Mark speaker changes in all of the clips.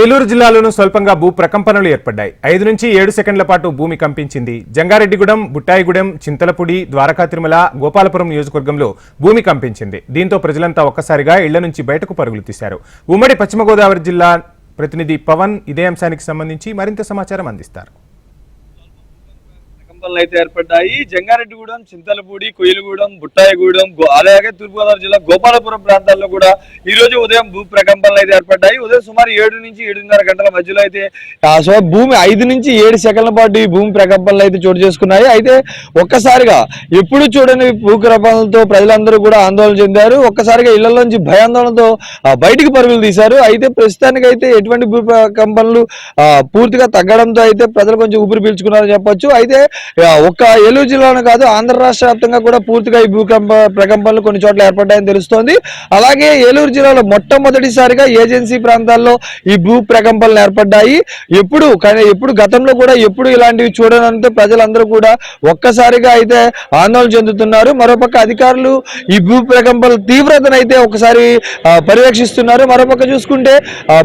Speaker 1: ఏలూరు జిల్లాలోనూ స్వల్పంగా భూ ప్రకంపనలు ఏర్పడ్డాయి. 5 నుంచి 7 సెకండ్ల పాటు భూమి కంపించింది. జంగారెడ్డిగూడెం, బుట్టాయిగూడెం, చింతలపూడి, ద్వారకా తిరుమల, గోపాలపురం నియోజకవర్గంలో భూమి కంపించింది. దీంతో ప్రజలంతా ఒక్కసారిగా ఇళ్ల నుంచి బయటకు పరుగులు తీశారు. ఉమ్మడి పశ్చిమ గోదావరి జిల్లా ప్రతినిధి పవన్ ఇదే అంశానికి సంబంధించి మరింత సమాచారం అందిస్తారు.
Speaker 2: అయితే ఏర్పడ్డాయి. జంగారెడ్డిగూడెం, చింతలపూడి, కొయ్యలగూడెం, బుట్టాయిగూడెం, అలాగే తూర్పుగోదావరి జిల్లా గోపాలపురం ప్రాంతాల్లో కూడా ఈ రోజు ఉదయం భూ ప్రకంపనలు అయితే ఏర్పడ్డాయి. ఉదయం సుమారు 7 నుంచి 7:30 గంటల మధ్యలో అయితే భూమి 5 నుంచి 7 సెకండ్ల పాటు ఈ భూమి ప్రకంపనలు అయితే చోటు చేసుకున్నాయి. అయితే ఒక్కసారిగా ఎప్పుడు చూడని భూకంపాలతో ప్రజలందరూ కూడా ఆందోళన చెందారు. ఒక్కసారిగా ఇళ్లలోంచి భయాందోళనతో బయటికి పరుగులు తీశారు. అయితే ప్రస్తుతానికి అయితే ఎటువంటి భూ ప్రకంపనలు పూర్తిగా తగ్గడంతో అయితే ప్రజలు కొంచెం ఊపిరి పీల్చుకున్నారని చెప్పొచ్చు. అయితే ఒక్క ఏలూరు జిల్లాను కాదు, ఆంధ్ర రాష్ట్ర వ్యాప్తంగా కూడా పూర్తిగా ఈ ప్రకంపనలు కొన్ని చోట్ల ఏర్పడ్డాయని తెలుస్తోంది. అలాగే ఏలూరు జిల్లాలో మొట్టమొదటిసారిగా ఏజెన్సీ ప్రాంతాల్లో ఈ భూ ప్రకంపనలు ఏర్పడ్డాయి. ఎప్పుడు గతంలో కూడా ఎప్పుడు ఇలాంటివి చూడనంటే ప్రజలందరూ కూడా ఒక్కసారిగా అయితే ఆందోళన చెందుతున్నారు. మరోపక్క అధికారులు ఈ భూ ప్రకంపనల తీవ్రతను అయితే ఒకసారి పర్యవేక్షిస్తున్నారు. మరోపక్క చూసుకుంటే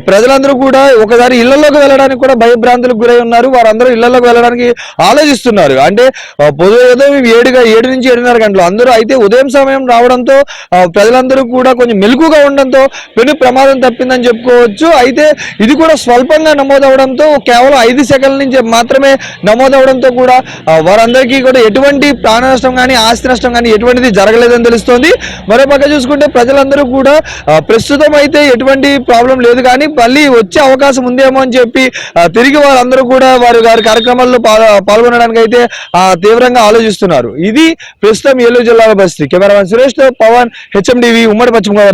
Speaker 2: ప్రజలందరూ కూడా ఒకసారి ఇళ్లలోకి వెళ్ళడానికి కూడా భయభ్రాంతులకు గురై ఉన్నారు. వారందరూ ఇళ్లలోకి వెళ్ళడానికి ఆలోచిస్తున్నారు. అంటే ఉదయం 7 నుంచి 7:30 గంటలు అందరూ అయితే ఉదయం సమయం రావడంతో ప్రజలందరూ కూడా కొంచెం మెలకుగా ఉండడంతో పెను ప్రమాదం తప్పిందని చెప్పుకోవచ్చు. అయితే ఇది కూడా స్వల్పంగా నమోదవడంతో కేవలం 5 సెకండ్ల నుంచి మాత్రమే నమోదవడంతో కూడా వారందరికీ కూడా ఎటువంటి ప్రాణ నష్టం కానీ ఆస్తి నష్టం కానీ ఎటువంటిది జరగలేదని తెలుస్తోంది. మరోపక్క చూసుకుంటే ప్రజలందరూ కూడా ప్రస్తుతం అయితే ఎటువంటి ప్రాబ్లం లేదు, కానీ మళ్ళీ వచ్చే అవకాశం ఉందేమో అని చెప్పి తిరిగి వారందరూ కూడా వారి కార్యక్రమాల్లో పాల్గొనడానికి అయితే తీవ్రంగా ఆలోచిస్తున్నారు. ఇది ప్రస్తుతం ఏలూరు జిల్లాలో పరిస్థితి. కెమెరామెన్ సురేష్ తో పవన్, HMDV, ఉమ్మడి పశ్చిమ గోదావరి.